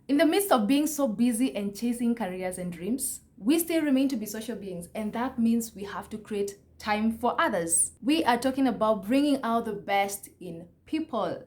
In the midst of being so busy and chasing careers and dreams, we still remain to be social beings, and that means we have to create time for others. We are talking about bringing out the best in people.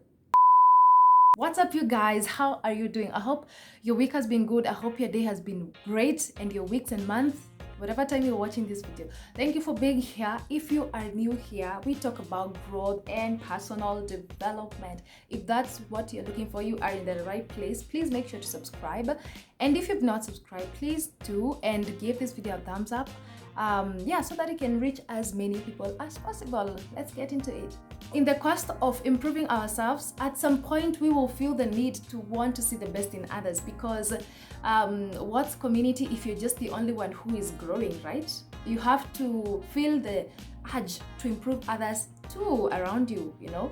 What's up, you guys? How are you doing? I hope your week has been good. I hope your day has been great, and your weeks and months, whatever time you're watching this video. Thank you for being here. If you are new here, we talk about growth and personal development. If that's what you're looking for, you are in the right place. Please make sure to subscribe. And if you've not subscribed, please do and give this video a thumbs up. So that it can reach as many people as possible. Let's get into it. In the quest of improving ourselves, at some point we will feel the need to want to see the best in others, because what's community if you're just the only one who is growing, right? You have to feel the urge to improve others too around you, you know?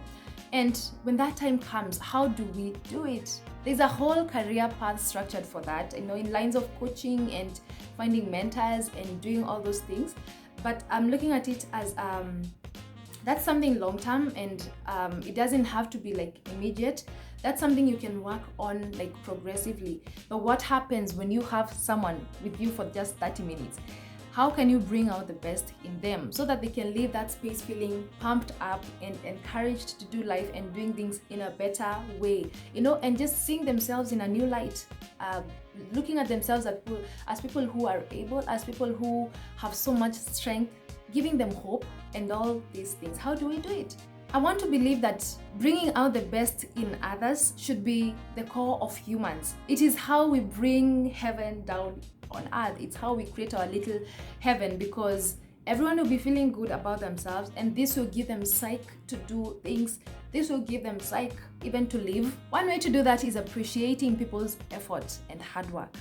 And when that time comes, how do we do it? There's a whole career path structured for that, you know, in lines of coaching and finding mentors and doing all those things. But I'm looking at it as that's something long term, and it doesn't have to be like immediate. That's something you can work on like progressively. But what happens when you have someone with you for just 30 minutes? How can you bring out the best in them so that they can leave that space feeling pumped up and encouraged to do life and doing things in a better way, you know, and just seeing themselves in a new light, looking at themselves as people who are able, as people who have so much strength, giving them hope and all these things. How do we do it? I want to believe that bringing out the best in others should be the core of humans. It is how we bring heaven down on earth. It's how we create our little heaven, because everyone will be feeling good about themselves, and this will give them psych to do things. This will give them psych even to live. One way to do that is appreciating people's effort and hard work.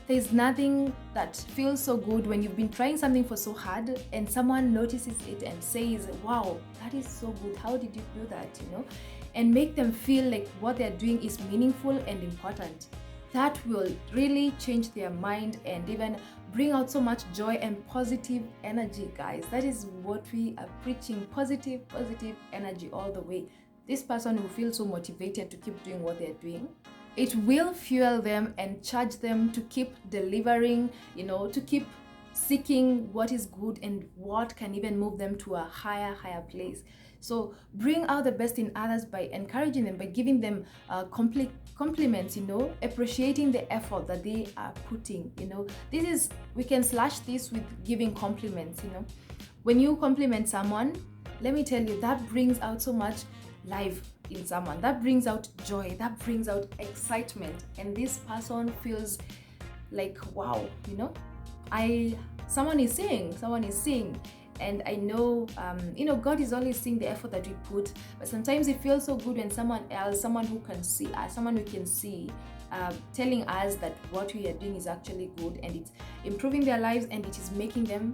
There's nothing that feels so good when you've been trying something for so hard and someone notices it and says, wow, that is so good. How did you do that? You know, and make them feel like what they're doing is meaningful and important. That will really change their mind and even bring out so much joy and positive energy, guys. That is what we are preaching. Positive energy all the way. This person will feel so motivated to keep doing what they're doing. It will fuel them and charge them to keep delivering, you know, to keep seeking what is good and what can even move them to a higher place. So bring out the best in others by encouraging them, by giving them compliments, you know, appreciating the effort that they are putting, you know. We can slash this with giving compliments, you know. When you compliment someone, let me tell you, that brings out so much life in someone, that brings out joy, that brings out excitement, and this person feels like, wow, you know, someone is seeing, and I know, you know, God is always seeing the effort that we put, but sometimes it feels so good when someone who can see us, someone we can see, telling us that what we are doing is actually good and it's improving their lives and it is making them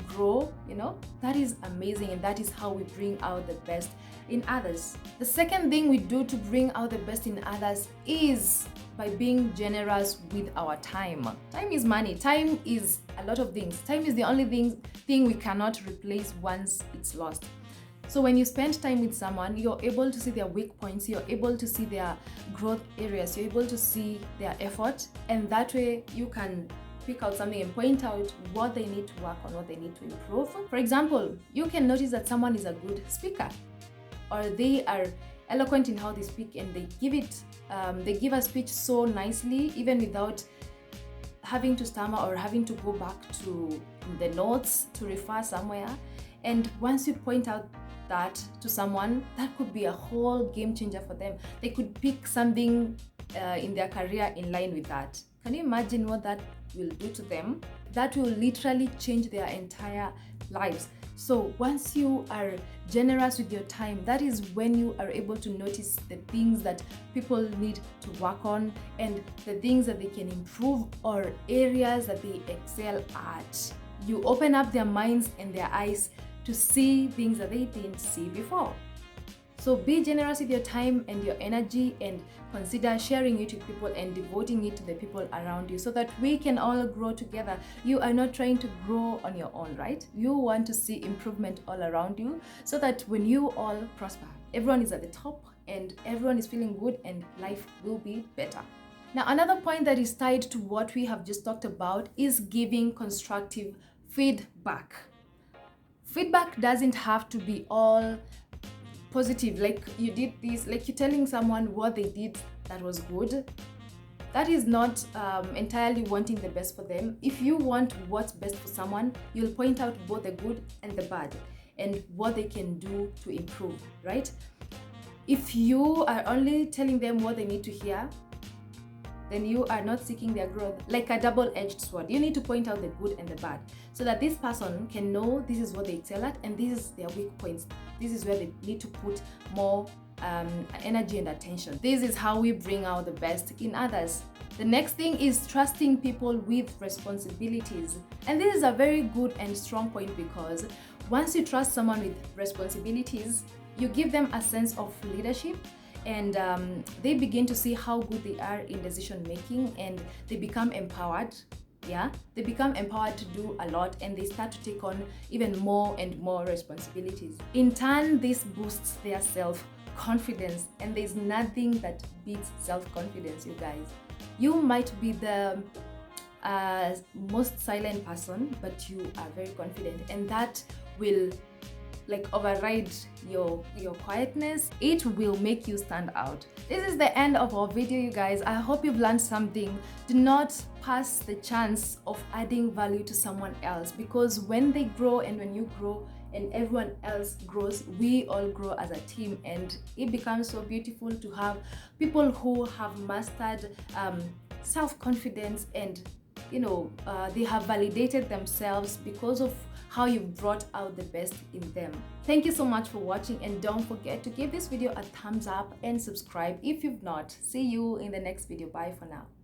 grow, you know. That is amazing, and that is how we bring out the best in others. The second thing we do to bring out the best in others is by being generous with our time. Time is money. Time is a lot of things. Time is the only thing we cannot replace once it's lost. So when you spend time with someone, you're able to see their weak points, you're able to see their growth areas, you're able to see their effort, and that way you can pick out something and point out what they need to work on, what they need to improve. For example, you can notice that someone is a good speaker, or they are eloquent in how they speak, and they give a speech so nicely, even without having to stammer or having to go back to the notes to refer somewhere. And once you point out that to someone, that could be a whole game changer for them. They could pick something in their career in line with that. Can you imagine what that will do to them? That will literally change their entire lives. So once you are generous with your time, that is when you are able to notice the things that people need to work on and the things that they can improve or areas that they excel at. You open up their minds and their eyes to see things that they didn't see before. So be generous with your time and your energy, and consider sharing it with people and devoting it to the people around you so that we can all grow together. You are not trying to grow on your own, right? You want to see improvement all around you so that when you all prosper, everyone is at the top and everyone is feeling good and life will be better. Now, another point that is tied to what we have just talked about is giving constructive feedback. Feedback doesn't have to be all positive, like you did this, like you're telling someone what they did that was good. That is not entirely wanting the best for them. If you want what's best for someone, you'll point out both the good and the bad and what they can do to improve, right? If you are only telling them what they need to hear, then you are not seeking their growth. Like a double-edged sword, you need to point out the good and the bad so that this person can know this is what they excel at and this is their weak points. This is where they need to put more energy and attention. This is how we bring out the best in others. The next thing is trusting people with responsibilities. And this is a very good and strong point, because once you trust someone with responsibilities, you give them a sense of leadership, and they begin to see how good they are in decision making, and they become empowered. They become empowered to do a lot, and they start to take on even more and more responsibilities. In turn, this boosts their self-confidence, and there's nothing that beats self-confidence, you guys. You might be the most silent person, but you are very confident, and that will override your quietness. It will make you stand out. This is the end of our video, you guys. I hope you've learned something. Do not pass the chance of adding value to someone else, because when they grow and when you grow and everyone else grows, we all grow as a team, and it becomes so beautiful to have people who have mastered self-confidence, and they have validated themselves because of how you've brought out the best in them. Thank you so much for watching, and don't forget to give this video a thumbs up and subscribe if you've not. See you in the next video. Bye for now.